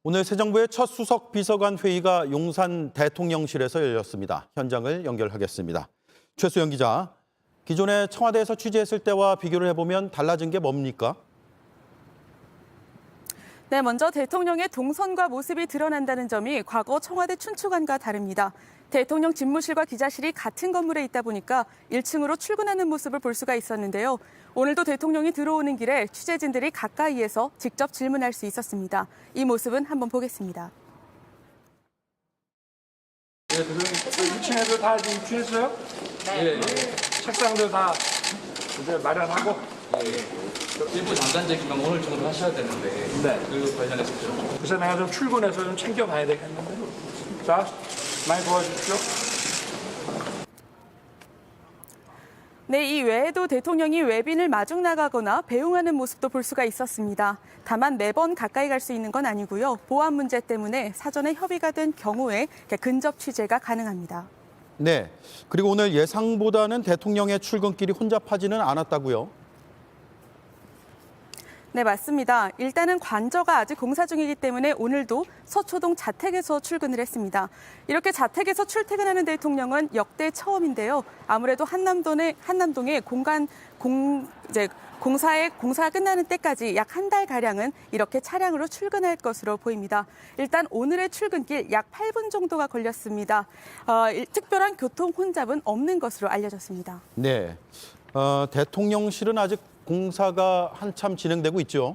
오늘 새 정부의 첫 수석 비서관 회의가 용산 대통령실에서 열렸습니다. 현장을 연결하겠습니다. 최수영 기자, 기존에 청와대에서 취재했을 때와 비교를 해보면 달라진 게 뭡니까? 네, 먼저 대통령의 동선과 모습이 드러난다는 점이 과거 청와대 춘추관과 다릅니다. 대통령 집무실과 기자실이 같은 건물에 있다 보니까 1층으로 출근하는 모습을 볼 수가 있었는데요. 오늘도 대통령이 들어오는 길에 취재진들이 가까이에서 직접 질문할 수 있었습니다. 이 모습은 한번 보겠습니다. 네, 대통령 2층에도 다 입주했어요? 네. 책상도 다 이제 마련하고. 일부 담당자기만 오늘 중으로 하셔야 되는데 네. 그 관련해서 좀 그래서 내가 좀 출근해서 좀 챙겨봐야 되겠는데. 자, 많이 도와주십시오. 네, 이 외에도 대통령이 외빈을 마중 나가거나 배웅하는 모습도 볼 수가 있었습니다. 다만 매번 가까이 갈 수 있는 건 아니고요. 보안 문제 때문에 사전에 협의가 된 경우에 근접 취재가 가능합니다. 네, 그리고 오늘 예상보다는 대통령의 출근길이 혼잡하지는 않았다고요? 네, 맞습니다. 일단은 관저가 아직 공사 중이기 때문에 오늘도 서초동 자택에서 출근을 했습니다. 이렇게 자택에서 출퇴근하는 대통령은 역대 처음인데요. 아무래도 한남동의 공사가 끝나는 때까지 약 한 달 가량은 이렇게 차량으로 출근할 것으로 보입니다. 일단 오늘의 출근길 약 8분 정도가 걸렸습니다. 특별한 교통 혼잡은 없는 것으로 알려졌습니다. 네, 대통령실은 아직 공사가 한참 진행되고 있죠.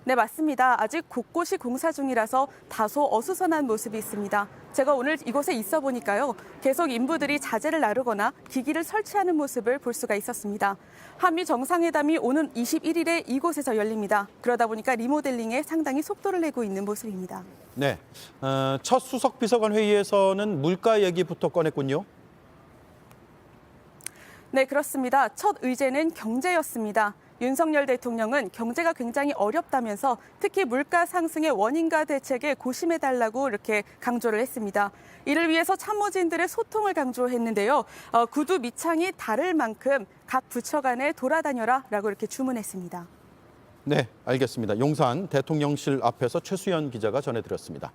네, 맞습니다. 아직 곳곳이 공사 중이라서 다소 어수선한 모습이 있습니다. 제가 오늘 이곳에 있어 보니까요. 계속 인부들이 자재를 나르거나 기기를 설치하는 모습을 볼 수가 있었습니다. 한미 정상회담이 오는 21일에 이곳에서 열립니다. 그러다 보니까 리모델링에 상당히 속도를 내고 있는 모습입니다. 네, 첫 수석 비서관 회의에서는 물가 얘기부터 꺼냈군요. 네, 그렇습니다. 첫 의제는 경제였습니다. 윤석열 대통령은 경제가 굉장히 어렵다면서 특히 물가 상승의 원인과 대책에 고심해달라고 이렇게 강조를 했습니다. 이를 위해서 참모진들의 소통을 강조했는데요. 구두 밑창이 다를 만큼 각 부처 간에 돌아다녀라라고 이렇게 주문했습니다. 네, 알겠습니다. 용산 대통령실 앞에서 최수연 기자가 전해드렸습니다.